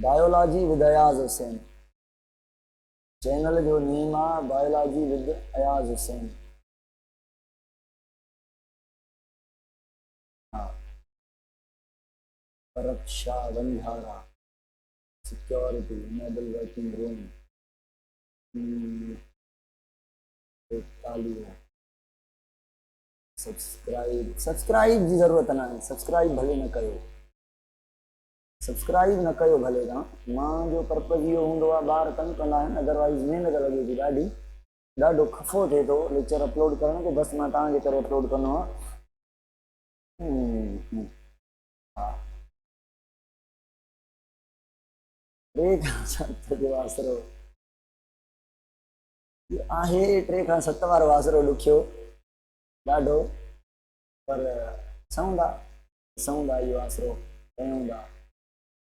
Biology with Ayaz Hussain, channel जो name आहे biology with Ayaz Hussain. हाँ, रक्षा बंधारा सिक्योरिटी मेडल वर्किंग रूम तालियां। सब्सक्राइब जी ज़रूरत ना है, सब्सक्राइब भले न कयो, सब्सक्राइब न कयो भले ना। मां जो पर्पज़ इहो हूंदो आहे ॿार तंग कंदा आहिनि, अदरवाइज़ महिनत लॻे थी ॾाढी, ॾाढो खफ़ो थिए थो लेक्चर अपलोड करण को, बसि मां तव्हांजे करे अपलोड कंदो आहियां। हा, टे खां सत जो आसरो आहे, 3 खां 7 वारो आसरो ॾुखियो ॾाढो, पर सऊं था इहो आसरो कयूं था,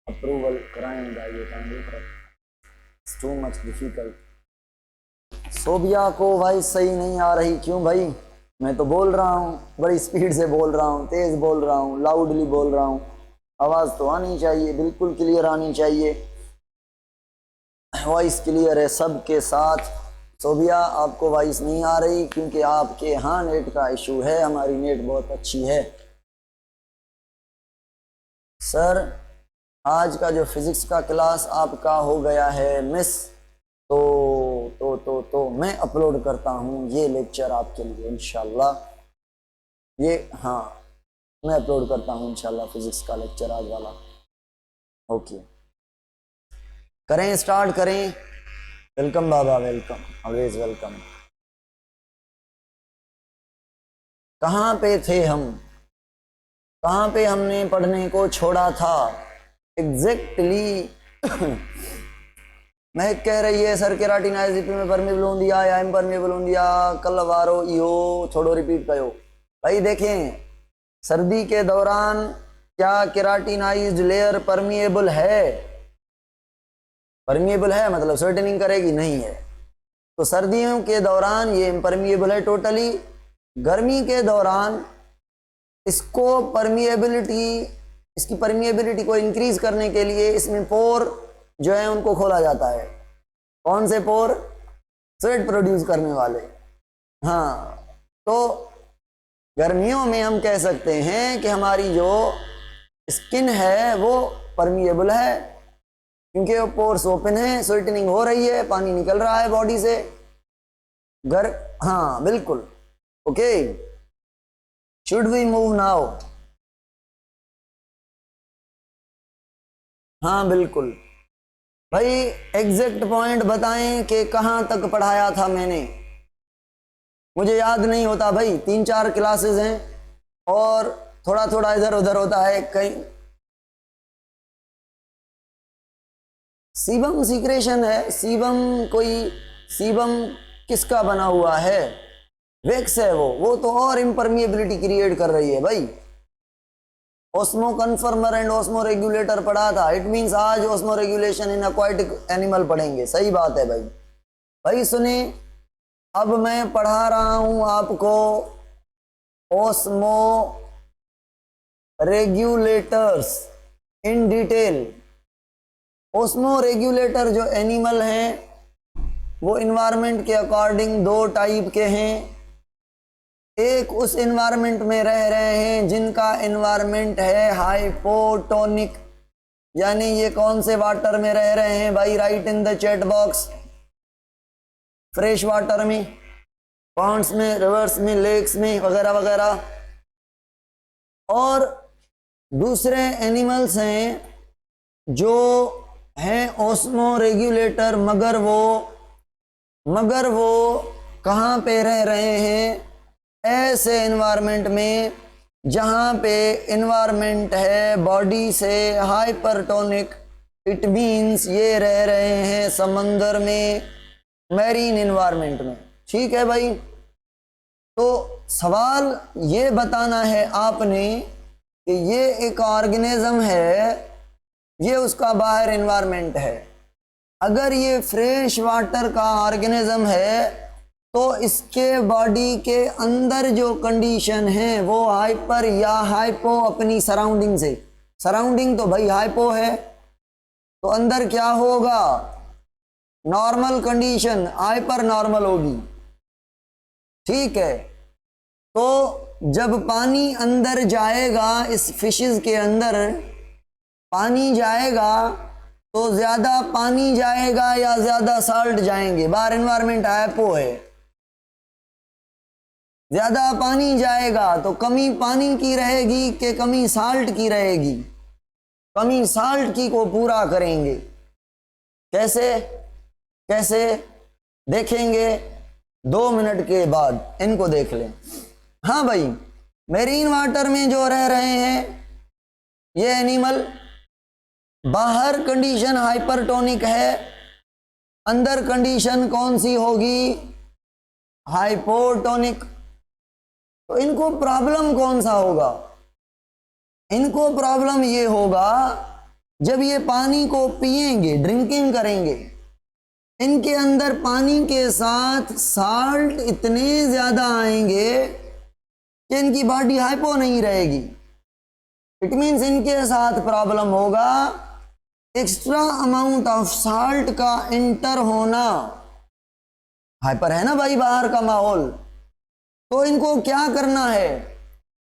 अप्रूवल करायूं था इहो तव्हांजो, पर it's too much difficult. Sobia को वॉइस सही नहीं आ रही, क्यों भाई? मैं तो बोल रहा हूँ, बड़ी स्पीड से बोल रहा हूँ, तेज बोल रहा हूँ, लाउडली बोल रहा हूँ, आवाज़ तो आनी चाहिए, बिल्कुल क्लियर आनी चाहिए, वॉइस क्लियर है सबके साथ। सोबिया आपको वॉइस नहीं आ रही क्योंकि आपके यहाँ नेट का इशू है, हमारी नेट बहुत अच्छी है। सर आज का जो फिजिक्स का क्लास आपका हो गया है मिस, तो मैं अपलोड करता हूँ ये लेक्चर आपके लिए इंशाल्लाह। ये हाँ, मैं अपलोड करता हूँ इंशाल्लाह फिजिक्स का लेक्चर आज वाला। ओके, करें स्टार्ट करें। वेलकम बाबा, वेलकम, ऑलवेज वेलकम। कहाँ पे थे हम, कहाँ पे हमने पढ़ने को छोड़ा था एग्जैक्टली। महक कह रही है सर केराटिनाइज में परमेबल होंदी आ या इम्परमेबल होंदी आ, कल वारो इहो थोड़ो रिपीट कयो। भाई देखें, सर्दी के दौरान क्या केराटिनाइज्ड लेयर परमिएबल है? परमिएबल है मतलब सर्टनिंग करेगी? नहीं है। तो सर्दियों के दौरान ये इम्परमिएबल है टोटली। गर्मी के दौरान इसको परमिएबिलिटी, इसकी परमिएबिलिटी को इंक्रीज करने के लिए इसमें पोर जो है उनको खोला जाता है। कौन से पोर? स्वेट प्रोड्यूस करने वाले। हाँ, तो गर्मियों में हम कह सकते हैं कि हमारी जो स्किन है वो परमिएबल है क्योंकि वो पोर्स ओपन है, स्वेटनिंग हो रही है, पानी निकल रहा है बॉडी से। हाँ बिल्कुल, okay. Should we move now? हाँ बिल्कुल भाई, एग्जैक्ट पॉइंट बताएं कि कहाँ तक पढ़ाया था मैंने, मुझे याद नहीं होता भाई, 3-4 क्लासेस हैं और थोड़ा थोड़ा इधर उधर होता है कहीं। सीबम सीक्रेशन है, सीबम कोई सीबम किसका बना हुआ है? वैक्स है वो तो और इम्परमिएबिलिटी क्रिएट कर रही है भाई। ऑस्मो कन्फर्मर एंड ऑस्मो रेगुलेटर पढ़ा था, इट मींस आज osmo regulation in aquatic animal पढ़ेंगे। सही बात है भाई। भाई सुने, अब मैं पढ़ा रहा हूं आपको osmo regulators in detail. Osmo regulator जो एनिमल हैं वो इन्वायरमेंट के अकॉर्डिंग 2 टाइप के हैं। एक उस इन्वायरमेंट में रह रहे हैं जिनका इन्वायरमेंट है हाइपोटोनिक, यानी ये कौन से वाटर में रह रहे हैं भाई? Right in the chat box. Fresh water में, पॉन्ड्स में, रिवर्स में, लेक्स में वगैरह वगैरह। और दूसरे एनिमल्स हैं जो हैं ऑस्मो रेगुलेटर, मगर वो कहाँ पे रह रहे हैं? ऐसे एनवायरनमेंट में जहाँ पे एनवायरनमेंट है बॉडी से हाइपरटोनिक, इट मीन्स ये रह रहे हैं समंदर में, मैरीन एनवायरनमेंट में। ठीक है भाई, तो सवाल ये बताना है आपने कि ये एक ऑर्गेनिज्म है, ये उसका बाहर एनवायरनमेंट है। अगर ये फ्रेश वाटर का ऑर्गेनिज्म है तो इसके बॉडी के अंदर जो कंडीशन है वो हाइपर या हाइपो अपनी सराउंडिंग से, सराउंडिंग तो भाई हाइपो है, तो अंदर क्या होगा, नॉर्मल कंडीशन हाइपर नॉर्मल होगी। ठीक है, तो जब पानी अंदर जाएगा, इस फिशेस के अंदर पानी जाएगा, तो ज़्यादा पानी जाएगा या ज़्यादा साल्ट जाएंगे? बाहर एनवायरनमेंट हाइपो है, ज़्यादा पानी जाएगा तो कमी पानी की रहेगी कि कमी साल्ट की रहेगी? कमी साल्ट की को पूरा करेंगे। कैसे कैसे देखेंगे 2 मिनट के बाद, इनको देख लें। हाँ भाई, मेरीन वाटर में जो रह रहे हैं ये एनिमल, बाहर कंडीशन हाइपरटोनिक है, अंदर कंडीशन कौन सी होगी, हाइपोटोनिक। तो इनको प्रॉब्लम कौन सा होगा? इनको प्रॉब्लम ये होगा जब ये पानी को पिएंगे, ड्रिंकिंग करेंगे, इनके अंदर पानी के साथ साल्ट इतने ज़्यादा आएंगे कि इनकी बॉडी हाइपो नहीं रहेगी। इट मीन्स इनके साथ प्रॉब्लम होगा एक्स्ट्रा अमाउंट ऑफ साल्ट का इंटर होना। हाइपर है ना भाई बाहर का माहौल, तो इनको क्या करना है,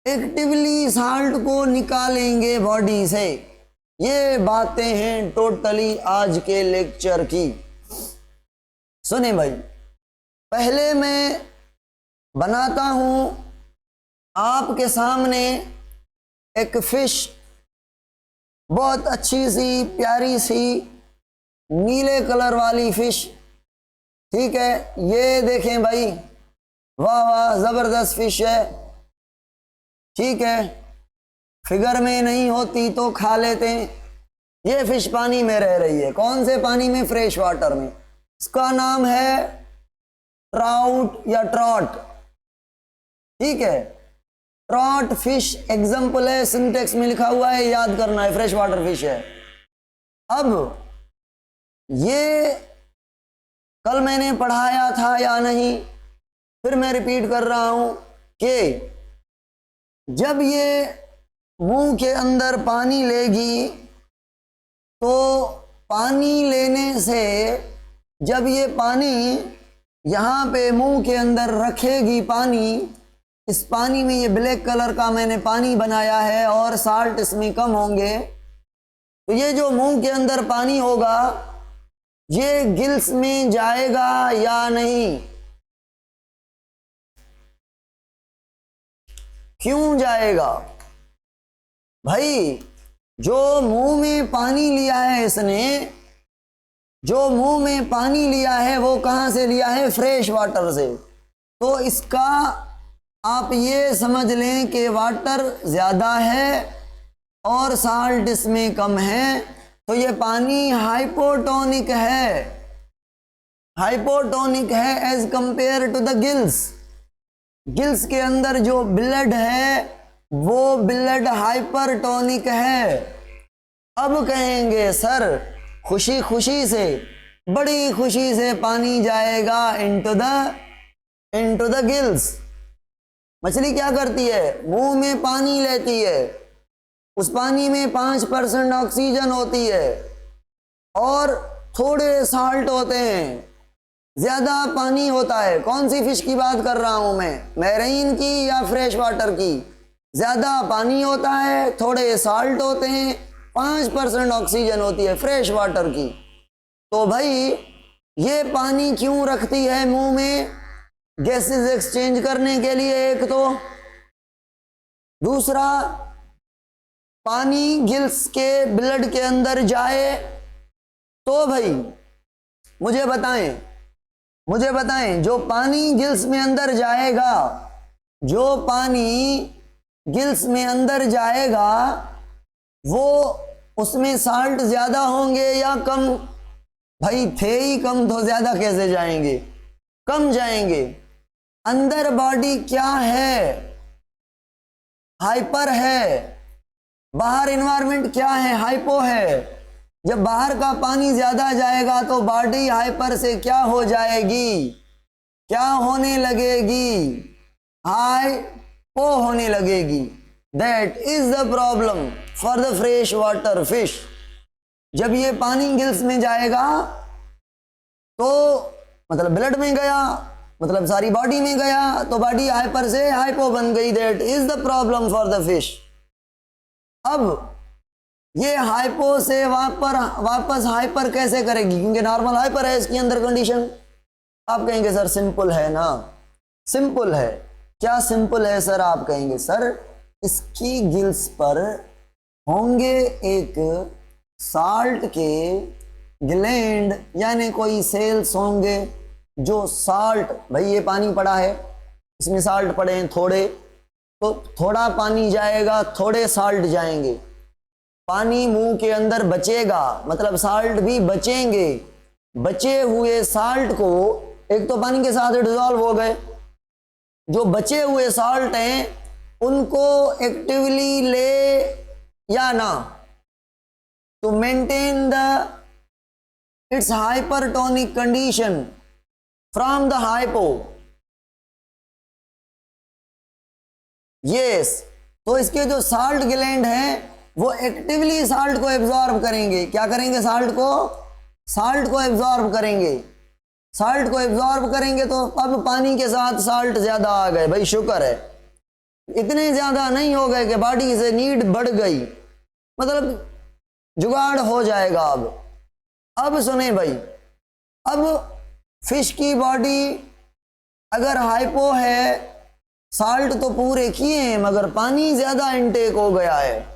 एक्टिवली साल्ट को निकालेंगे बॉडी से। ये बातें हैं टोटली आज के लेक्चर की। सुने भाई, पहले मैं बनाता हूं आपके सामने एक फिश, बहुत अच्छी सी प्यारी सी नीले कलर वाली फिश। ठीक है, ये देखें भाई, वाह वाह जबरदस्त फिश है। ठीक है, फिगर में नहीं होती तो खा लेते हैं। ये फिश पानी में रह रही है, कौन से पानी में, फ्रेश वाटर में। इसका नाम है ट्राउट या ट्रॉट। ठीक है, ट्रॉट फिश एग्जाम्पल है, सिंटेक्स में लिखा हुआ है, याद करना है, फ्रेश वाटर फिश है। अब ये कल मैंने पढ़ाया था या नहीं, फिर मैं रिपीट कर रहा हूं कि जब ये मुंह के अंदर पानी लेगी, तो पानी लेने से जब ये पानी यहाँ पे मुंह के अंदर रखेगी पानी, इस पानी में ये ब्लैक कलर का मैंने पानी बनाया है और साल्ट इसमें कम होंगे, तो ये जो मुंह के अंदर पानी होगा ये गिल्स में जाएगा या नहीं? क्यों जाएगा भाई? जो मुंह में पानी लिया है इसने, जो मुंह में पानी लिया है वो कहाँ से लिया है? फ्रेश वाटर से। तो इसका आप ये समझ लें कि वाटर ज़्यादा है और साल्ट इसमें कम है, तो ये पानी हाइपोटोनिक है। हाइपोटोनिक है as compare to the gills. Gills के अंदर जो ब्लड है वो ब्लड हाइपरटोनिक है। अब कहेंगे सर खुशी खुशी से, बड़ी खुशी से पानी जाएगा इनटू द गिल्स। मछली क्या करती है? मुंह में पानी लेती है, उस पानी में 5% ऑक्सीजन होती है और थोड़े साल्ट होते हैं, ज़्यादा पानी होता है। कौन सी फिश की बात कर रहा हूं मैं, मैरीन की या फ्रेश वाटर की? ज़्यादा पानी होता है, थोड़े साल्ट होते हैं, 5% ऑक्सीजन होती है फ्रेश वाटर की। तो भाई ये पानी क्यों रखती है मुंह में? गैसेस एक्सचेंज करने के लिए एक तो, दूसरा पानी गिल्स के ब्लड के अंदर जाए। तो भाई मुझे बताएं जो पानी गिल्स में अंदर जाएगा, जो पानी गिल्स में अंदर जाएगा वो, उसमें साल्ट ज़्यादा होंगे या कम? भाई थे ही कम तो ज़्यादा कैसे जाएंगे? कम जाएंगे। अंदर बॉडी क्या है? हाइपर है। बाहर एनवायरनमेंट क्या है? हाइपो है। जब बाहर का पानी ज़्यादा जाएगा तो बॉडी हाइपर से क्या हो जाएगी? क्या होने लगेगी? हाइपो होने लगेगी। That is the problem for the fresh water fish. जब ये पानी गिल्स में जाएगा तो मतलब ब्लड में गया, मतलब सारी बॉडी में गया, तो बॉडी हाइपर से हाइपो बन गई। That is the problem for the fish. अब ये हाइपो से वापस हाइपर कैसे करेगी, क्योंकि नॉर्मल हाइपर है इसके अंदर कंडीशन। आप कहेंगे सर सिंपल है ना, सिंपल है। क्या सिंपल है सर? आप कहेंगे सर इसकी गिल्स पर होंगे एक साल्ट के ग्लैंड, यानी कोई सेल्स होंगे जो साल्ट, भाई ये पानी पड़ा है, इसमें साल्ट पड़े हैं थोड़े, तो थोड़ा पानी जाएगा, थोड़े साल्ट जाएंगे, पानी मुंह के अंदर बचेगा, मतलब साल्ट भी बचेंगे। बचे हुए साल्ट को एक तो पानी के साथ डिसॉल्व हो गए, जो बचे हुए साल्ट हैं उनको एक्टिवली ले या ना, to maintain the its hypertonic condition from the hypo. Yes, तो इसके जो साल्ट ग्लैंड हैं वो एक्टिवली साल्ट को एब्जॉर्ब करेंगे। क्या करेंगे? साल्ट को एब्जॉर्ब करेंगे। साल्ट को एब्जॉर्ब करेंगे तो अब पानी के साथ साल्ट ज्यादा आ गए, भाई शुक्र है, इतने ज्यादा नहीं हो गए कि बॉडी से नीड बढ़ गई, मतलब जुगाड़ हो जाएगा। अब सुने भाई, अब फिश की बॉडी अगर हाइपो है, साल्ट तो पूरे किए हैं मगर पानी ज्यादा इनटेक हो गया है।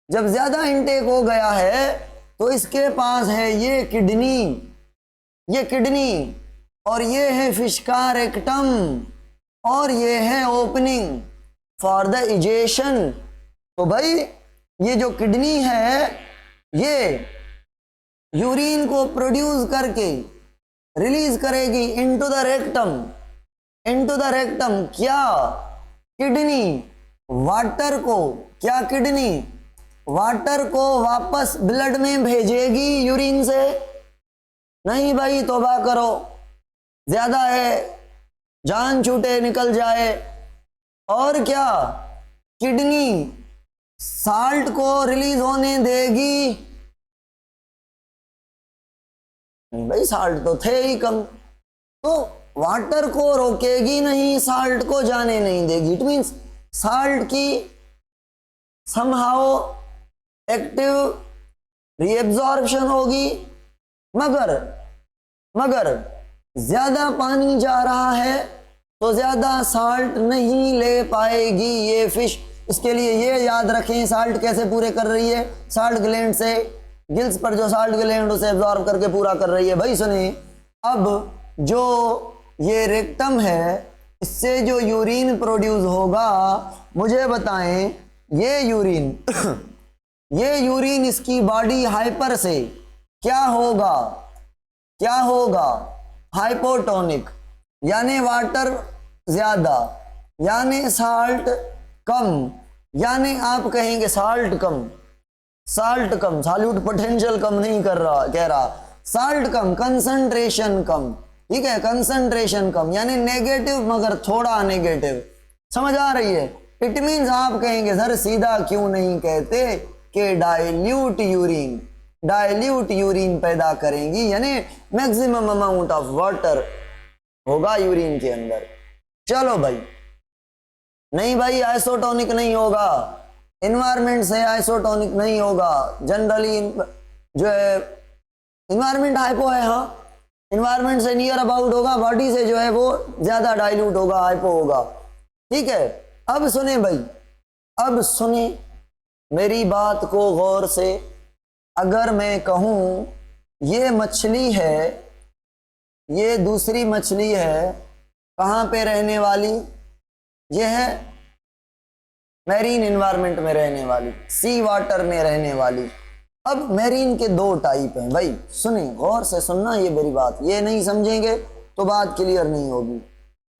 जब ज्यादा इनटेक हो गया है तो इसके पास है ये किडनी, और ये है फिश का रेक्टम, और ये है ओपनिंग फॉर द इजेशन। तो भाई ये जो किडनी है ये यूरिन को प्रोड्यूस करके रिलीज करेगी इनटू द रेक्टम। क्या? किडनी वाटर को, क्या किडनी वाटर को वापस ब्लड में भेजेगी यूरिन से? नहीं भाई, तौबा करो, ज्यादा है, जान छूटे निकल जाए। और क्या? किडनी साल्ट को रिलीज होने देगी? भाई साल्ट तो थे ही कम, तो वाटर को रोकेगी नहीं, साल्ट को जाने नहीं देगी। इट मीन्स साल्ट की समहाउ एक्टिव रीएब्जॉर्प्शन होगी, मगर ज्यादा पानी जा रहा है तो ज्यादा साल्ट नहीं ले पाएगी ये फिश। इसके लिए ये याद रखें, साल्ट कैसे पूरे कर रही है? साल्ट ग्लैंड से, गिल्स पर जो साल्ट ग्लैंड उसे एब्जॉर्ब करके पूरा कर रही है। भाई सुनिए, अब जो ये रेक्टम है इससे जो यूरिन प्रोड्यूस होगा, मुझे बताएं, ये यूरिन इसकी बॉडी हाइपर से क्या होगा? हाइपोटोनिक, यानी वाटर ज्यादा, यानी साल्ट कम, यानी आप कहेंगे साल्ट कम, सॉल्यूट पोटेंशियल कम नहीं कह रहा, साल्ट कम, कंसंट्रेशन कम, ठीक है, कंसंट्रेशन कम, यानी नेगेटिव मगर थोड़ा नेगेटिव। समझ आ रही है? इट मीन्स आप कहेंगे सर सीधा क्यों नहीं कहते कि डाइल्यूट यूरिन पैदा करेंगी, यानी मैक्सिमम अमाउंट ऑफ वाटर होगा यूरिन के अंदर। चलो भाई, नहीं भाई आइसोटोनिक नहीं होगा, इन्वायरमेंट से आइसोटोनिक नहीं होगा। जनरली जो है इन्वायरमेंट हाइपो है, हाँ, इन्वायरमेंट से नियर अबाउट होगा, बॉडी से जो है वो ज्यादा डाइल्यूट होगा, हाइपो होगा, ठीक है। अब सुने भाई, अब सुने मेरी बात को गौर से। अगर मैं कहूं ये मछली है, ये दूसरी मछली है, कहाँ पे रहने वाली? ये है मैरीन एनवायरनमेंट में रहने वाली, सी वाटर में रहने वाली। अब मैरीन के दो टाइप हैं भाई, सुने गौर से सुनना ये मेरी बात, ये नहीं समझेंगे तो बात क्लियर नहीं होगी।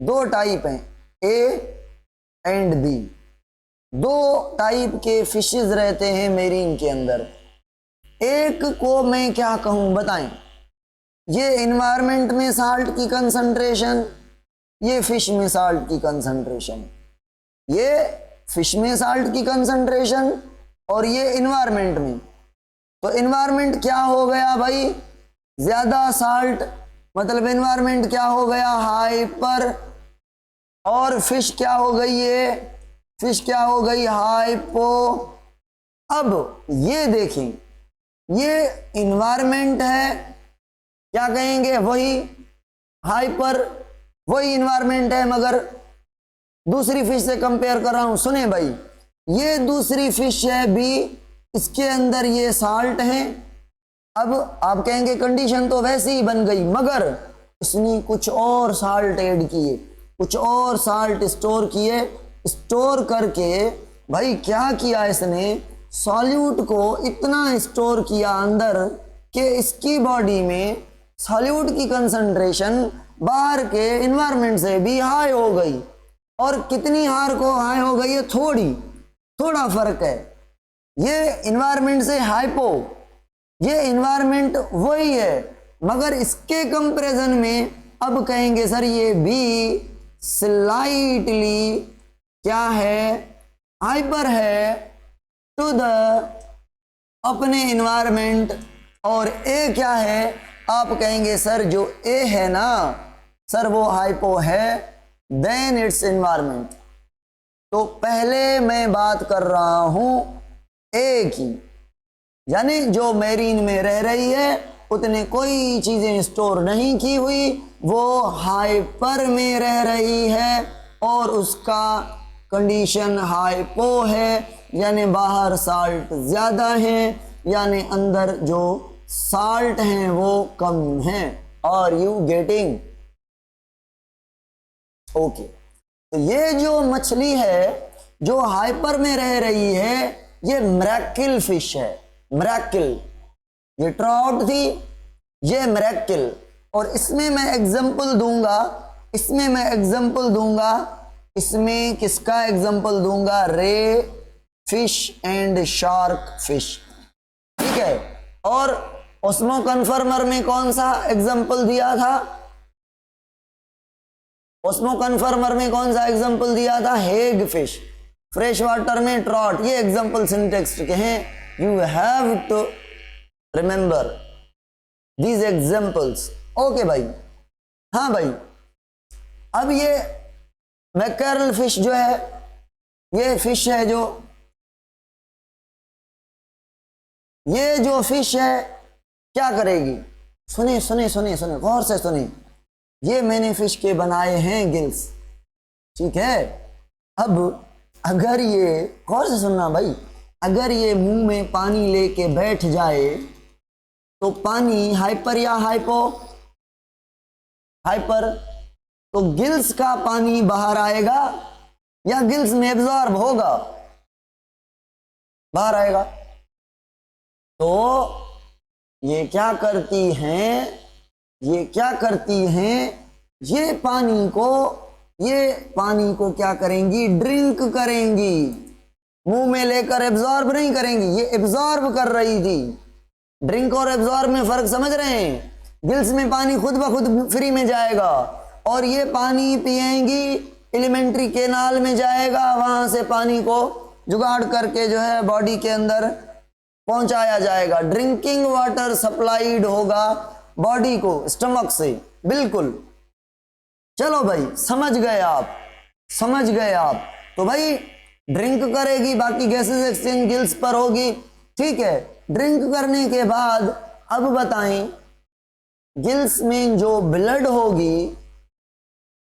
दो टाइप हैं, ए एंड बी। दो टाइप के फिशेस रहते हैं मैरीन के अंदर। एक को मैं क्या कहूं बताएं, ये एनवायरनमेंट में साल्ट की कंसंट्रेशन, ये फिश में साल्ट की कंसंट्रेशन, ये फिश में साल्ट की कंसंट्रेशन और ये एनवायरनमेंट में। तो इन्वायरमेंट क्या हो गया भाई, ज्यादा साल्ट, मतलब इन्वायरमेंट क्या हो गया, हाइपर। और फिश क्या हो गई, ये फिश क्या हो गई, हाइपो। अब ये देखें, ये इन्वायरमेंट है, क्या कहेंगे, वही हाइपर, वही इन्वायरमेंट है, मगर दूसरी फिश से कंपेयर कर रहा हूं। सुने भाई, ये दूसरी फिश है बी, इसके अंदर ये साल्ट है। अब आप कहेंगे कंडीशन तो वैसी ही बन गई, मगर इसने कुछ और साल्ट ऐड किए, कुछ और साल्ट स्टोर किए। स्टोर करके भाई क्या किया इसने, सॉल्यूट को इतना स्टोर किया अंदर कि इसकी बॉडी में सॉल्यूट की कंसंट्रेशन बाहर के इन्वायरमेंट से भी हाई हो गई। और कितनी हाई हो गई है, थोड़ा फर्क है। ये इन्वायरमेंट से हाइपो, ये इन्वायरमेंट वही है, मगर इसके कंपैरिजन में अब कहेंगे सर ये भी स्लाइटली क्या है, हाइपर है टू द अपने इन्वायरमेंट। और ए क्या है, आप कहेंगे सर जो ए है ना सर वो हाइपो है देन इट्स इन्वायरमेंट। तो पहले मैं बात कर रहा हूं ए की, यानी जो मैरीन में रह रही है उतने कोई चीजें स्टोर नहीं की हुई, वो हाइपर में रह रही है और उसका कंडीशन हाइपो है, यानी बाहर साल्ट ज्यादा है, यानी अंदर जो साल्ट हैं वो कम हैं। Are you getting? ओके। तो ये जो मछली है जो हाइपर में रह रही है ये मिरेकल फिश है, मिरेकल। ये ट्राउट थी, ये मिरेकल। और इसमें मैं एग्जांपल दूंगा, इसमें किसका एग्जांपल दूंगा, रे फिश एंड शार्क फिश, ठीक है। और ओस्मो कन्फर्मर में कौन सा एग्जांपल दिया था, ओस्मो कन्फर्मर में कौन सा एग्जांपल दिया था, हेग फिश। फ्रेश वाटर में ट्रॉट। ये एग्जांपल सिंटेक्स के हैं, you have to remember these examples. Okay भाई, हाँ भाई। अब ये मैकेरल फिश जो है, ये फिश है जो, ये जो फिश है क्या करेगी, सुनिए सुनिए सुनिए सुनिए गौर से सुनिए। ये मैंने फिश के बनाए हैं गिल्स, ठीक है। अब अगर ये, गौर से सुनना भाई, अगर ये मुंह में पानी लेके बैठ जाए तो पानी हाइपर या हाइपो, हाइपर। तो गिल्स का पानी बाहर आएगा या गिल्स में एब्जॉर्ब होगा, बाहर आएगा। तो ये क्या करती हैं, ये क्या करती हैं, ये पानी को क्या करेंगी, ड्रिंक करेंगी, मुंह में लेकर एब्जॉर्ब नहीं करेंगी। ये एब्जॉर्ब कर रही थी। ड्रिंक और एब्जॉर्ब में फर्क समझ रहे हैं। गिल्स में पानी खुद ब खुद फ्री में जाएगा और ये पानी पिएंगी, एलिमेंट्री कैनाल में जाएगा, वहां से पानी को जुगाड़ करके जो है बॉडी के अंदर पहुंचाया जाएगा। ड्रिंकिंग वाटर सप्लाइड होगा बॉडी को स्टमक से, बिल्कुल। चलो भाई, समझ गए आप, समझ गए आप। तो भाई ड्रिंक करेगी, बाकी गैसेस एक्सचेंज गिल्स पर होगी, ठीक है। ड्रिंक करने के बाद अब बताएं, गिल्स में जो ब्लड होगी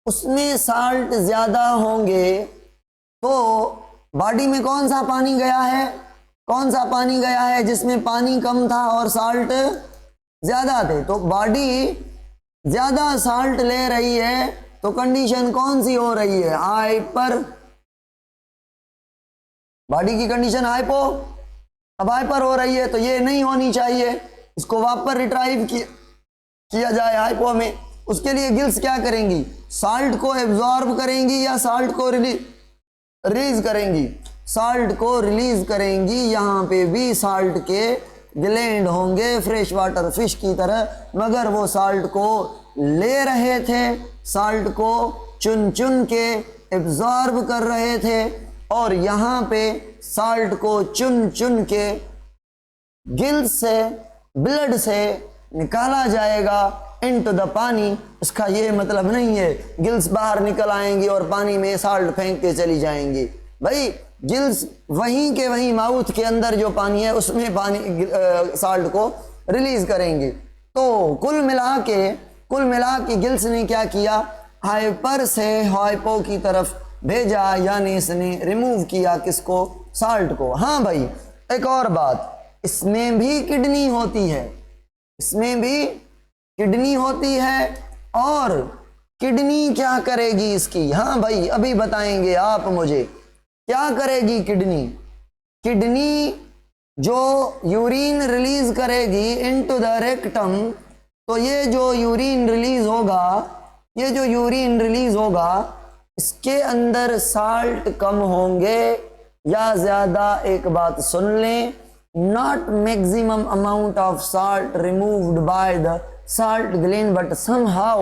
उसमें साल्ट ज्यादा होंगे, तो बॉडी में कौन सा पानी गया है, कौन सा पानी गया है जिसमें पानी कम था और साल्ट ज्यादा थे। तो बॉडी ज्यादा साल्ट ले रही है, तो कंडीशन कौन सी हो रही है, हाइपर। बॉडी की कंडीशन हाइपो, अब हाइपर हो रही है, तो ये नहीं होनी चाहिए, इसको वापस रिट्राइव किया जाए हाइपो में। उसके लिए गिल्स क्या करेंगी, साल्ट को एब्जॉर्ब करेंगी या साल्ट को रिलीज करेंगी, साल्ट को रिलीज करेंगी। यहाँ पे भी साल्ट के ग्लैंड होंगे फ्रेश वाटर फिश की तरह, मगर वो साल्ट को ले रहे थे, साल्ट को चुन चुन के एब्जॉर्ब कर रहे थे। और यहाँ पे साल्ट को चुन चुन के गिल्स से, ब्लड से निकाला जाएगा इनटू द पानी। इसका ये मतलब नहीं है गिल्स बाहर निकल आएंगी और पानी में साल्ट फेंक के चली जाएंगी। भाई गिल्स वहीं के वहीं माउथ के अंदर जो पानी है उसमें पानी साल्ट को रिलीज करेंगी। तो कुल मिला के गिल्स ने क्या किया, हाइपर से हाइपो की तरफ भेजा, यानी इसने रिमूव किया किसको, साल्ट को। हाँ भाई एक और बात, इसमें भी किडनी होती है, इसमें भी किडनी होती है। और किडनी क्या करेगी इसकी, हाँ भाई अभी बताएंगे आप मुझे क्या करेगी किडनी। किडनी जो यूरिन रिलीज करेगी इनटू द रेक्टम, तो ये जो यूरिन रिलीज होगा इसके अंदर साल्ट कम होंगे या ज्यादा, एक बात सुन लें, not maximum amount of salt removed by the salt gland but somehow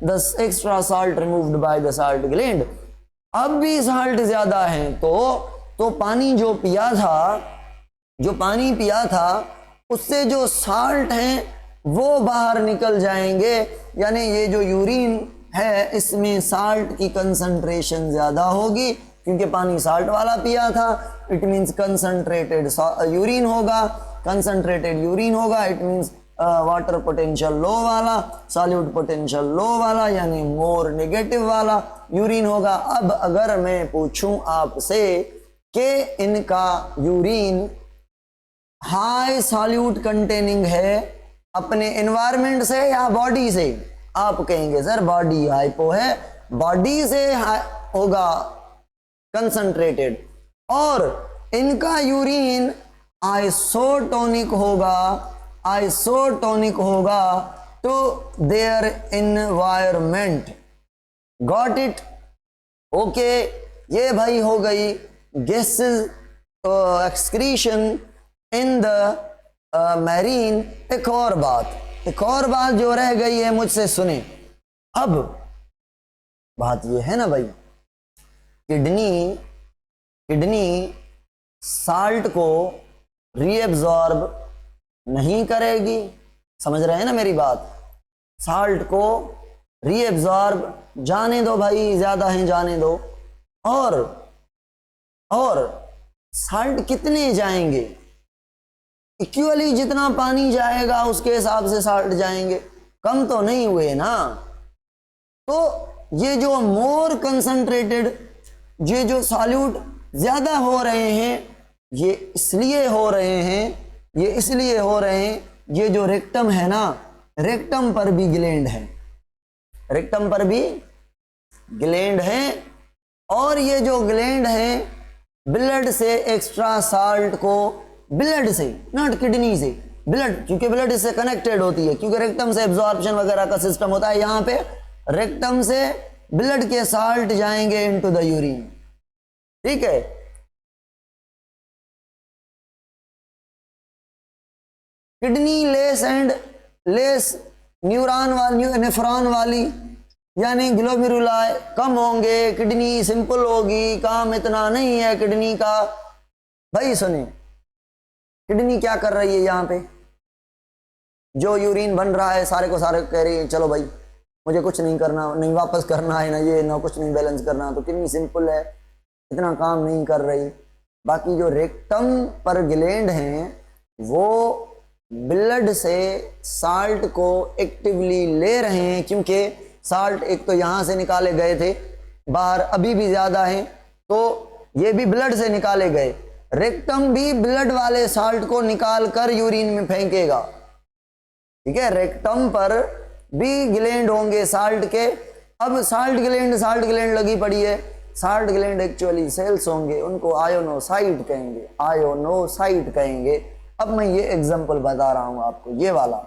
the extra salt removed by the salt gland। अब भी साल्ट ज्यादा है तो पानी जो पानी पिया था उससे जो साल्ट हैं वो बाहर निकल जाएंगे, यानी ये जो यूरिन है इसमें साल्ट की कंसंट्रेशन ज्यादा होगी क्योंकि पानी साल्ट वाला पिया था। इट मीन्स कंसंट्रेटेड यूरिन होगा, कंसंट्रेटेड यूरिन होगा इट मीन्स वाटर पोटेंशियल लो वाला, सॉल्यूट पोटेंशियल लो वाला, यानी मोर नेगेटिव वाला यूरिन होगा। अब अगर मैं पूछूं आपसे कि इनका यूरिन हाई सॉल्यूट कंटेनिंग है अपने एनवायरनमेंट से या बॉडी से, आप कहेंगे सर बॉडी हाइपो है, बॉडी से होगा कंसंट्रेटेड, और इनका यूरिन आइसोटोनिक होगा to their environment. Got it? Okay, ये भाई हो गई gases excretion in the marine. एक और बात जो रह गई है मुझसे सुने। अब बात ये है ना भाई, किडनी साल्ट को रीएब्जॉर्ब नहीं करेगी, समझ रहे हैं ना मेरी बात। साल्ट को रीएब्जॉर्ब जाने दो भाई, ज्यादा है जाने दो। और साल्ट कितने जाएंगे, इक्वली जितना पानी जाएगा उसके हिसाब से साल्ट जाएंगे, कम तो नहीं हुए ना। तो ये जो मोर कंसंट्रेटेड, ये जो सॉल्यूट ज्यादा हो रहे हैं, ये इसलिए हो रहे हैं, ये जो रेक्टम है ना, रेक्टम पर भी ग्लैंड है, और ये जो ग्लैंड है ब्लड से एक्स्ट्रा साल्ट को, ब्लड से नॉट किडनी से, ब्लड, क्योंकि ब्लड इससे कनेक्टेड होती है, क्योंकि रेक्टम से एब्जॉर्प्शन वगैरह का सिस्टम होता है। यहां पे रेक्टम से ब्लड के साल्ट जाएंगे इनटू द यूरिन, ठीक है। किडनी लेस नेफ्रॉन वाली, यानी ग्लोमेरुलाई कम होंगे, किडनी सिंपल होगी, काम इतना नहीं है किडनी का। भाई सुनिए, किडनी क्या कर रही है यहाँ पे, जो यूरिन बन रहा है सारे को सारे कह रही है चलो भाई मुझे कुछ नहीं करना, नहीं वापस करना है, ना ये ना कुछ नहीं बैलेंस करना, तो किडनी सिंपल है, इतना काम नहीं कर रही। बाकी जो रेक्टम पर ग्लैंड हैं वो ब्लड से साल्ट को एक्टिवली ले रहे हैं, क्योंकि साल्ट एक तो यहाँ से निकाले गए थे बाहर, अभी भी ज्यादा हैं, तो ये भी ब्लड से निकाले गए। रेक्टम भी ब्लड वाले साल्ट को निकाल कर यूरिन में फेंकेगा, ठीक है। रेक्टम पर भी ग्लैंड होंगे साल्ट के। अब साल्ट ग्लैंड लगी पड़ी है, साल्ट ग्लैंड एक्चुअली सेल्स होंगे, उनको आयोनोसाइट कहेंगे। अब मैं ये एग्जांपल बता रहा हूं आपको, ये वाला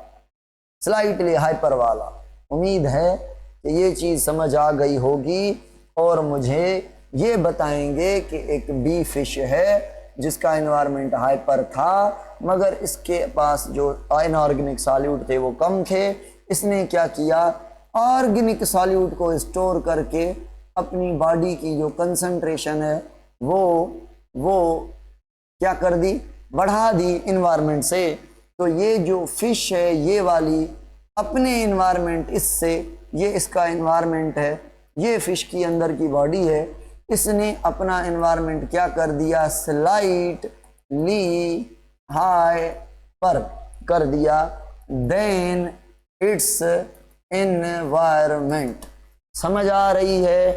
स्लाइटली हाइपर वाला। उम्मीद है कि ये चीज समझ आ गई होगी, और मुझे ये बताएंगे कि एक बी फिश है जिसका एनवायरनमेंट हाइपर था, मगर इसके पास जो इनऑर्गेनिक सॉल्यूट थे वो कम थे। इसने क्या किया, ऑर्गेनिक सॉल्यूट को स्टोर करके अपनी बॉडी की जो कंसंट्रेशन है वो क्या कर दी, बढ़ा दी इन्वायरमेंट से। तो ये जो फिश है ये वाली अपने इन्वायरमेंट, इससे ये इसका इन्वायरमेंट है, ये फिश की अंदर की बॉडी है, इसने अपना इन्वायरमेंट क्या कर दिया, स्लाइटली हाई पर कर दिया देन इट्स एनवायरमेंट। समझ आ रही है?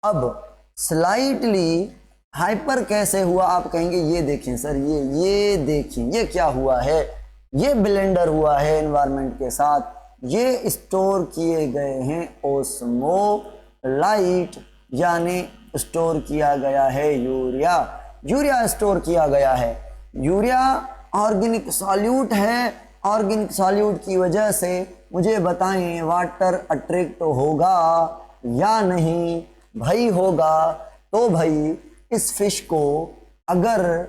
अब स्लाइटली हाइपर कैसे हुआ आप कहेंगे, ये देखें सर, ये देखें ये क्या हुआ है, ये ब्लेंडर हुआ है एनवायरमेंट के साथ, ये स्टोर किए गए हैं ओस्मोलाइट, यानी स्टोर किया गया है यूरिया, यूरिया स्टोर किया गया है। यूरिया ऑर्गेनिक सॉल्यूट है, ऑर्गेनिक सॉल्यूट की वजह से मुझे बताएं वाटर अट्रैक्ट होगा या नहीं? भाई होगा। तो भाई इस फिश को अगर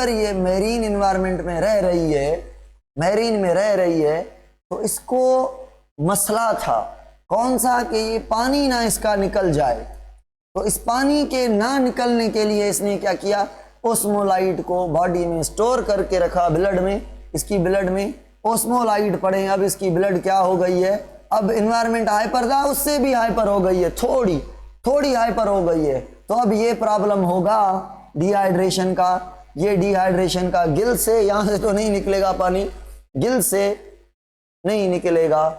ये मैरीन एनवायरनमेंट में रह रही है, मैरीन में रह रही है, तो इसको मसला था कौन सा कि ये पानी ना इसका निकल जाए। तो इस पानी के ना निकलने के लिए इसने क्या किया, ओस्मोलाइट को बॉडी में स्टोर करके रखा, ब्लड में, इसकी ब्लड में ओस्मोलाइट पड़े। अब इसकी ब्लड क्या हो गई है, अब इन्वायरमेंट हाइपर था, उससे भी हाइपर हो गई है, थोड़ी हाइपर हो गई है। तो अब ये प्रॉब्लम होगा डिहाइड्रेशन का। ये डिहाइड्रेशन का गिल से, यहां से तो नहीं निकलेगा पानी, गिल से नहीं निकलेगा।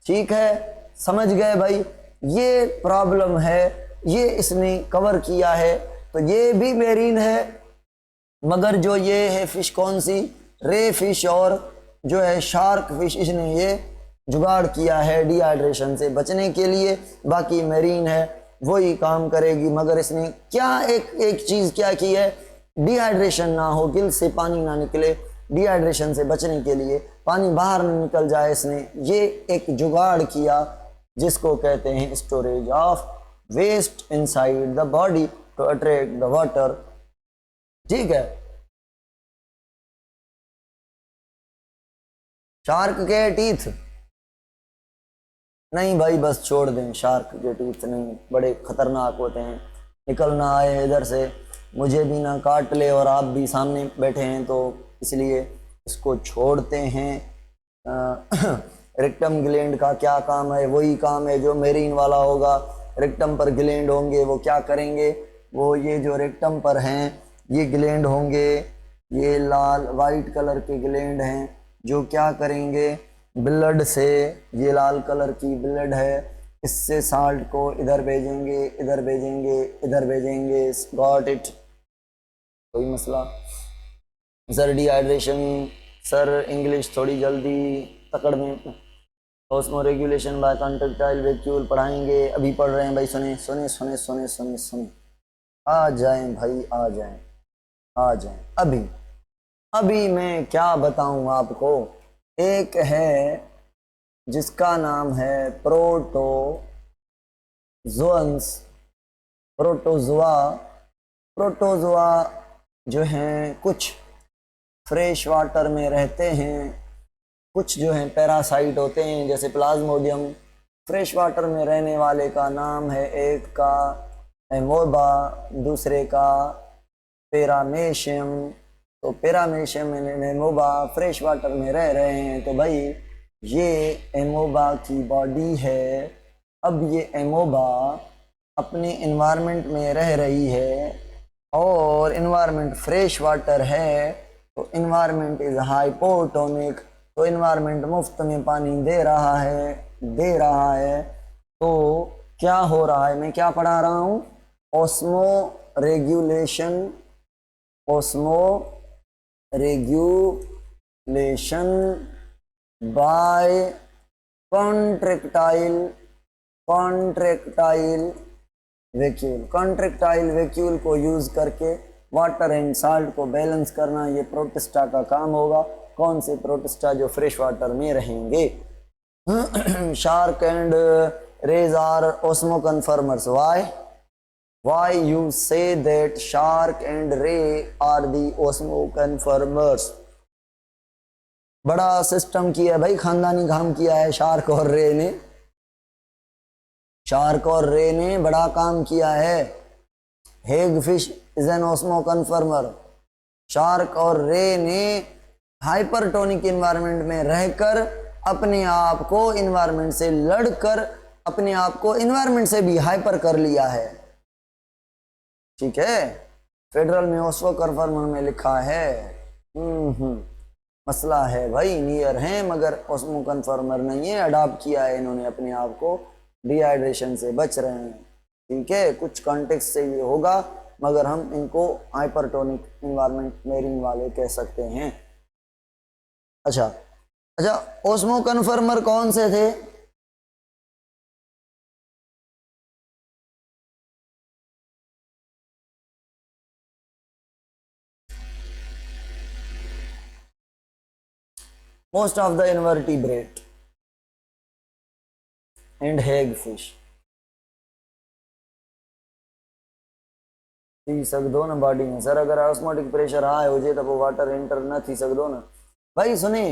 ठीक है, समझ गए भाई? ये प्रॉब्लम है, ये इसने कवर किया है। तो ये भी मेरीन है, मगर जो ये है फिश कौन सी, रे फिश और जो है शार्क फिश, इसने ये जुगाड़ किया है डिहाइड्रेशन से बचने के लिए। बाकी मेरीन है वही काम करेगी, मगर इसने क्या एक चीज क्या की है, डिहाइड्रेशन ना हो, गिल से पानी ना निकले, डिहाइड्रेशन से बचने के लिए पानी बाहर न निकल जाए, इसने ये एक जुगाड़ किया जिसको कहते हैं storage of waste inside the body to attract the water. ठीक है, शार्क के टीथ नहीं भाई, बस छोड़ दें, शार्क के टीथ नहीं, बड़े खतरनाक होते हैं, निकल ना आए इधर से, मुझे भी ना काट ले और आप भी सामने बैठे हैं, तो इसलिए इसको छोड़ते हैं। रेक्टम ग्लैंड का क्या काम है, वही काम है जो मेरीन वाला होगा। रेक्टम पर ग्लैंड होंगे, वो क्या करेंगे, वो ये जो रेक्टम पर हैं ये ग्लैंड होंगे, ये लाल वाइट कलर के ग्लैंड हैं जो क्या करेंगे, ब्लड से, ये लाल कलर की ब्लड है, इससे साल्ट को इधर भेजेंगे, इधर भेजेंगे, इधर भेजेंगे। Got it? कोई मसला? सर डिहाइड्रेशन, सर इंग्लिश थोड़ी जल्दी पकड़ में, osmo regulation bye contractile vacuole पढ़ाएंगे, अभी पढ़ रहे हैं भाई, सुने सुने सुने सुने सुने सुने, आ जाएं भाई, आ जाएं, आ जाएं। अभी मैं क्या बताऊं आपको, एक है जिसका नाम है प्रोटोजोआ जो हैं कुछ फ्रेश वाटर में रहते हैं, कुछ जो हैं पैरासाइट होते हैं जैसे प्लाज्मोडियम। फ्रेश वाटर में रहने वाले का नाम है, एक का एमोबा, दूसरे का पेरामेशियम। तो पेरामेशियम एंड एमोबा फ्रेश वाटर में रह रहे हैं। तो भाई ये एमोबा की बॉडी है। अब ये एमोबा अपने इन्वायरमेंट में रह रही है और इन्वायरमेंट फ्रेश वाटर है, तो इन्वायरमेंट इज हाइपोटोनिक, तो इन्वायरमेंट मुफ्त में पानी दे रहा है। तो क्या हो रहा है, मैं क्या पढ़ा रहा हूँ, osmo regulation bye contractile vacuole को यूज करके वाटर एंड साल्ट को बैलेंस करना, ये प्रोटिस्टा का काम होगा। कौन से प्रोटिस्टा? जो फ्रेश वाटर में रहेंगे। Shark and rays are osmoconformers. Why you say that shark and ray are the osmo confirmers? बड़ा सिस्टम किया है भाई, खानदानी काम किया है शार्क और रे ने बड़ा काम किया है। Hague fish is an osmo कन्फर्मर। Shark और रे ने हाइपरटोनिक इन्वायरमेंट में रहकर अपने आप को इन्वायरमेंट से लड़कर अपने आप को इन्वायरमेंट से भी हाइपर कर लिया है। ठीक है, फेडरल में ऑस्मो कन्फर्मर में लिखा है। मसला है भाई, नियर है मगर ऑस्मो कन्फर्मर नहीं है, अडॉप्ट किया है इन्होंने अपने आप को, डिहाइड्रेशन से बच रहे हैं। ठीक है, कुछ कॉन्टेक्स्ट से ये होगा मगर हम इनको हाइपरटोनिक इन्वायरमेंट मेरिंग वाले कह सकते हैं। अच्छा, ऑस्मो कन्फर्मर कौन से थे? Most of the invertebrate and hagfish थी सकदो न बॉडी में। सर अगर ऑस्मोटिक प्रेशर हाई हो जाए तो वो वाटर एंटर न थी सकदो न। भाई सुने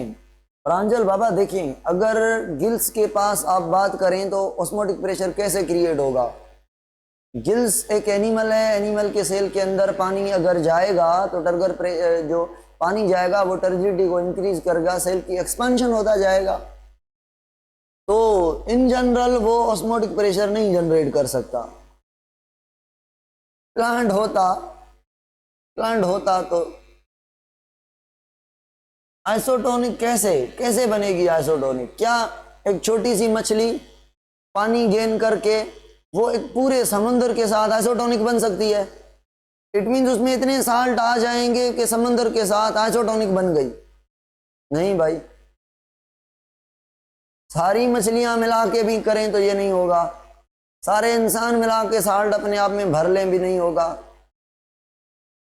प्रांजल बाबा, देखिए अगर गिल्स के पास आप बात करें तो ऑस्मोटिक प्रेशर कैसे क्रिएट होगा? गिल्स एक एनिमल है, एनिमल के सेल के अंदर पानी अगर जाएगा तो जो पानी जाएगा वो टर्जिडिटी को इंक्रीज करेगा, सेल की एक्सपेंशन होता जाएगा। तो इन जनरल वो ऑस्मोटिक प्रेशर नहीं जनरेट कर सकता। प्लांट होता तो आइसोटोनिक कैसे बनेगी आइसोटोनिक? क्या एक छोटी सी मछली पानी गेन करके वो एक पूरे समुद्र के साथ आइसोटोनिक बन सकती है? इट मीन्स उसमें इतने साल्ट आ जाएंगे कि समुद्र के साथ आइसोटोनिक बन गई। नहीं भाई, सारी मछलियां मिला के भी करें तो ये नहीं होगा, सारे इंसान मिला के साल्ट अपने आप में भर लें भी नहीं होगा।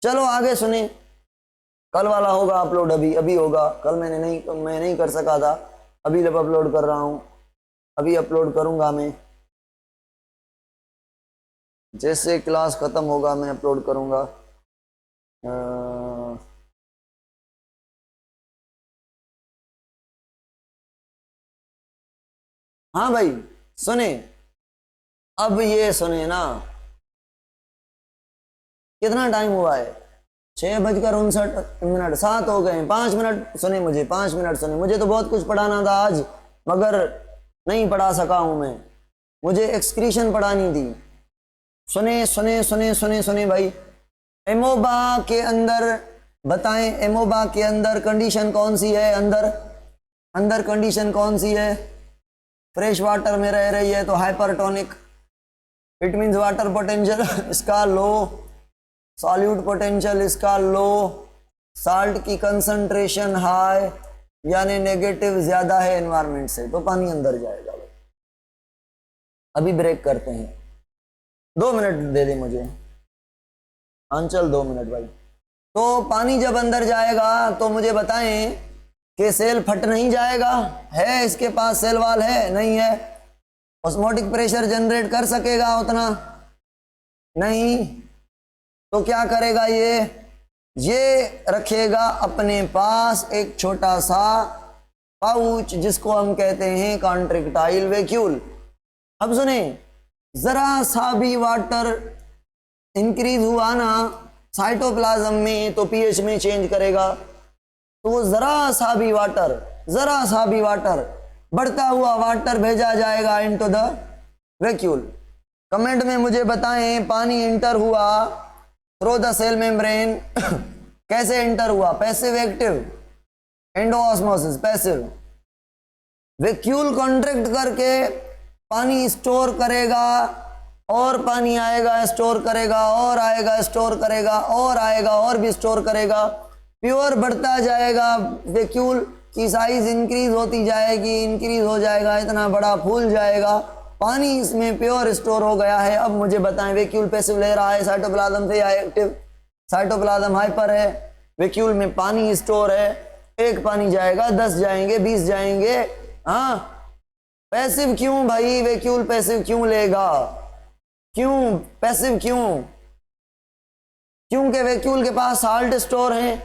चलो आगे सुने, कल वाला होगा अपलोड, अभी होगा। कल मैं नहीं कर सका था, अभी जब अपलोड कर रहा हूं, अभी अपलोड करूंगा मैं, जैसे क्लास खत्म होगा मैं अपलोड करूंगा। हाँ भाई सुने, अब ये सुने ना, कितना टाइम हुआ है? 6:59, 7 हो गए। 5 मिनट सुने मुझे, 5 मिनट सुने मुझे। तो बहुत कुछ पढ़ाना था आज मगर नहीं पढ़ा सका हूं मैं, मुझे एक्सक्रीशन पढ़ानी थी। सुने भाई, एमोबा के अंदर बताएं, एमोबा के अंदर कंडीशन कौन सी है? अंदर कंडीशन कौन सी है? फ्रेश वाटर में रह रही है तो hypertonic, it means water potential इसका लो, सॉल्यूट पोटेंशियल इसका लो, साल्ट की कंसंट्रेशन हाई यानी नेगेटिव ज्यादा है एनवायरनमेंट से, तो पानी अंदर जाएगा। अभी ब्रेक करते हैं, 2 मिनट दे दे मुझे आंचल, 2 मिनट भाई। तो पानी जब अंदर जाएगा तो मुझे बताएं कि सेल फट नहीं जाएगा? है इसके पास सेल वाल है? नहीं है। ऑस्मोटिक प्रेशर जनरेट कर सकेगा उतना? नहीं। तो क्या करेगा ये रखेगा अपने पास एक छोटा सा पाउच जिसको हम कहते हैं कॉन्ट्रैक्टाइल वैक्यूल। अब सुने, जरा सा भी वाटर इंक्रीज हुआ ना साइटोप्लाज्म में तो पीएच में चेंज करेगा। तो वो जरा सा भी वाटर बढ़ता हुआ वाटर भेजा जाएगा इनटू द वैक्यूल। कमेंट में मुझे बताएं पानी इंटर हुआ थ्रू द सेल मेम्ब्रेन कैसे इंटर हुआ? Passive active? Endosmosis passive. Vacuole contract करके पानी स्टोर करेगा और पानी आएगा स्टोर करेगा और आएगा स्टोर करेगा और आएगा और भी स्टोर करेगा, प्योर बढ़ता जाएगा। वैक्यूल की साइज इंक्रीज होती जाएगी, इंक्रीज हो जाएगा, इतना बड़ा फूल जाएगा, पानी इसमें प्योर स्टोर हो गया है। अब मुझे बताएं वैक्यूल पैसिव ले रहा है साइटोप्लाज्म से या एक्टिव? साइटोप्लाज्म हाइपर है, वैक्यूल में पानी स्टोर है, एक पानी जाएगा 10 जाएंगे 20 जाएंगे। हाँ पैसिव क्यों भाई? वैक्यूल पैसिव क्यों लेगा? क्यों पैसिव क्यों? क्योंकि वैक्यूल के पास साल्ट स्टोर है?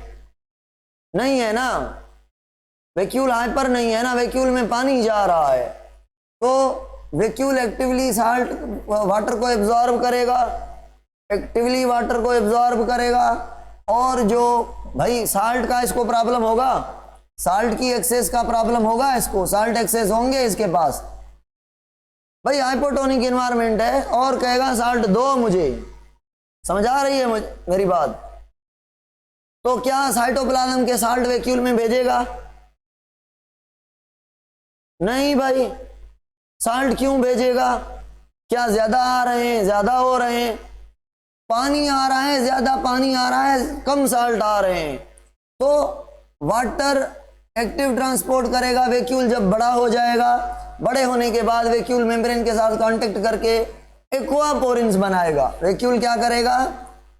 नहीं है ना, वैक्यूल हाइपर नहीं है ना, वैक्यूल में पानी जा रहा है। तो वैक्यूल एक्टिवली साल्ट वाटर को एब्जॉर्ब करेगा एक्टिवली वाटर को एब्जॉर्ब करेगा, और जो भाई साल्ट का इसको प्रॉब्लम होगा, साल्ट की एक्सेस का प्रॉब्लम होगा, इसको साल्ट एक्सेस होंगे इसके पास, भाई हाइपोटोनिक एनवायरनमेंट है, और कहेगा साल्ट दो मुझे। समझ आ रही है मुझे मेरी बात? तो क्या साइटोप्लाज्म के साल्ट वैक्यूल में भेजेगा? नहीं भाई, साल्ट क्यों भेजेगा? क्या ज्यादा आ रहे हैं, ज्यादा हो रहे हैं, पानी आ रहा है, ज्यादा पानी आ रहा है, कम साल्ट आ रहे हैं, तो वाटर एक्टिव ट्रांसपोर्ट करेगा वैक्यूल। जब बड़ा हो जाएगा, बड़े होने के बाद वैक्यूल मेम्ब्रेन के साथ कांटेक्ट करके एक्वापोरिन्स बनाएगा। वैक्यूल क्या करेगा?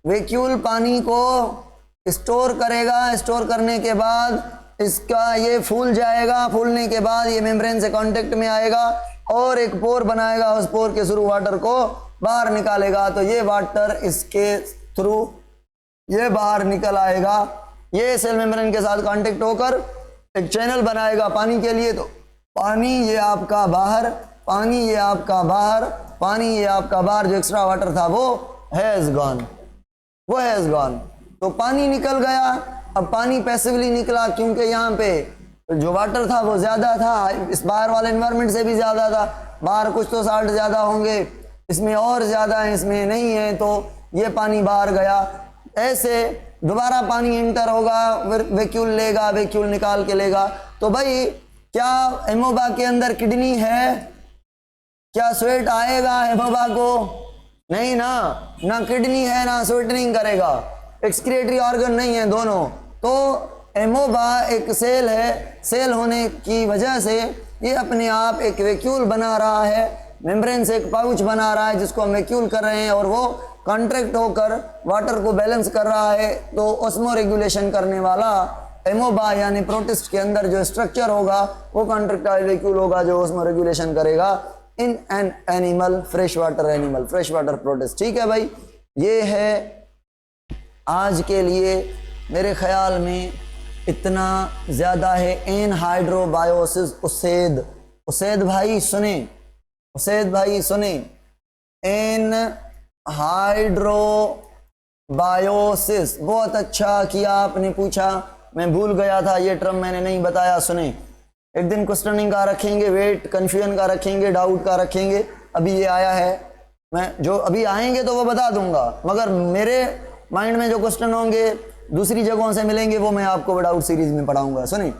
वैक्यूल पानी को स्टोर करेगा, स्टोर करने के बाद इसका ये फूल जाएगा, फूलने के बाद ये मेम्ब्रेन से कांटेक्ट में आएगा और एक पोर बनाएगा, उस पोर के थ्रू वाटर को बाहर निकालेगा। तो ये वाटर इसके थ्रू ये बाहर निकल आएगा, ये सेल मेम्ब्रेन के साथ कांटेक्ट होकर एक चैनल बनाएगा पानी के लिए। तो पानी ये आपका बाहर, पानी ये आपका बाहर, पानी ये आपका बाहर, जो एक्स्ट्रा वाटर था वो हैज गॉन, वो हैज गॉन। तो पानी निकल गया। अब पानी पैसिवली निकला क्योंकि यहाँ पे जो वाटर था वो ज्यादा था, इस बाहर वाले एनवायरनमेंट से भी ज्यादा था। बाहर कुछ तो साल्ट ज्यादा होंगे, इसमें और ज्यादा है, इसमें नहीं है, तो ये पानी बाहर गया। ऐसे दोबारा पानी इंटर होगा, वैक्यूल लेगा, वैक्यूल निकाल के लेगा। तो भाई क्या एमोबा के अंदर किडनी है? क्या स्वेट आएगा एमोबा को? नहीं ना, ना किडनी है ना स्वेटनिंग करेगा, एक्सक्रीटरी ऑर्गन नहीं है दोनों। तो एमोबा एक सेल है, सेल होने की वजह से ये अपने आप एक वैक्यूल बना रहा है, मेम्ब्रेन से एक पाउच बना रहा है जिसको हम वैक्यूल कर रहे हैं, और वो कॉन्ट्रैक्ट होकर वाटर को बैलेंस कर रहा है। तो ऑस्मो रेगुलेशन करने वाला एमोबा यानी प्रोटिस्ट के अंदर जो स्ट्रक्चर होगा वो कॉन्ट्रैक्टाइल वैक्यूल होगा जो ऑस्मो रेगुलेशन करेगा in an animal, fresh water animal, fresh water protist. ठीक है भाई, ये है आज के लिए मेरे ख्याल में इतना ज़्यादा है। एनहाइड्रोबायोसिस उसेद, उसेद भाई सुने, उसेद भाई सुने, एनहाइड्रोबायोसिस। बहुत अच्छा किया आपने पूछा, मैं भूल गया था, ये टर्म मैंने नहीं बताया। सुने, एक दिन क्वेश्चनिंग का रखेंगे, वेट कन्फ्यूजन का रखेंगे, डाउट का रखेंगे। अभी ये आया है, मैं जो अभी आएंगे तो वो बता दूंगा, मगर मेरे माइंड में जो क्वेश्चन होंगे दूसरी जगहों से मिलेंगे वो मैं आपको डाउट सीरीज में पढ़ाऊंगा। सुनिए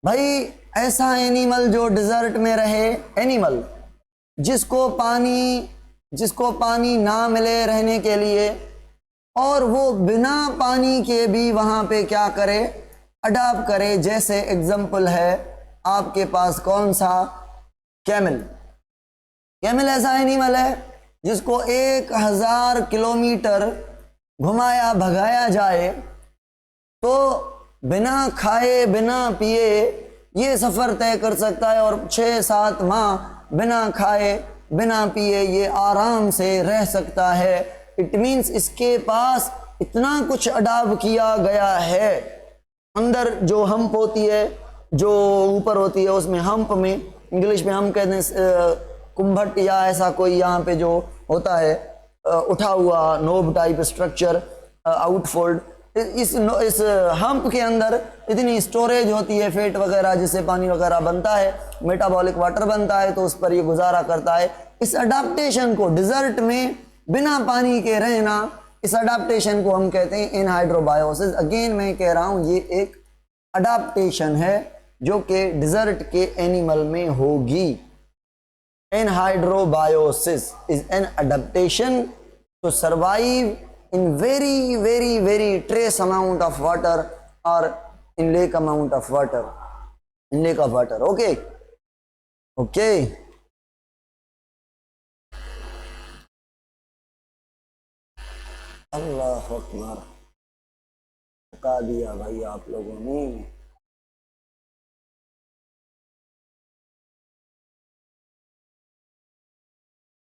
भाई, ऐसा एनिमल जो डिजर्ट में रहे, एनिमल जिसको पानी ना मिले रहने के लिए, और वो बिना पानी के भी वहां पे क्या करे, अडाप्ट करे। जैसे एग्जाम्पल है आपके पास कौन सा? कैमल। कैमल ऐसा एनिमल है जिसको 1000 किलोमीटर घुमाया भगाया जाए तो बिना खाए बिना पिए ये सफ़र तय कर सकता है, और 6-7 माह बिना खाए बिना पिए ये आराम से रह सकता है। इट मीन्स इसके पास इतना कुछ अडाप्ट किया गया है। अंदर जो हम्प होती है, जो ऊपर होती है, उसमें हम्प में इंग्लिश में हम कहते हैं कुंभट या ऐसा कोई यहाँ पे जो होता है उठा हुआ नोब टाइप स्ट्रक्चर, आउटफोल्ड। इस हम्प के अंदर इतनी स्टोरेज होती है फैट वगैरह, जिससे पानी वगैरह बनता है, मेटाबॉलिक वाटर बनता है, तो उस पर ये गुजारा करता है। इस अडाप्टेशन को, डिजर्ट में बिना पानी के रहना, इस अडाप्टेशन को हम कहते हैं एनहाइड्रोबायोसिस। अगेन मैं कह रहा हूं, ये एक अडाप्टेशन है जो कि डिजर्ट के एनिमल में होगी। Anhydrobiosis is an adaptation to survive in very trace amount of water or in lake amount of water, in lake of water. Okay, okay. अल्लाह अकबर, बता दिया भाई आप लोगों ने।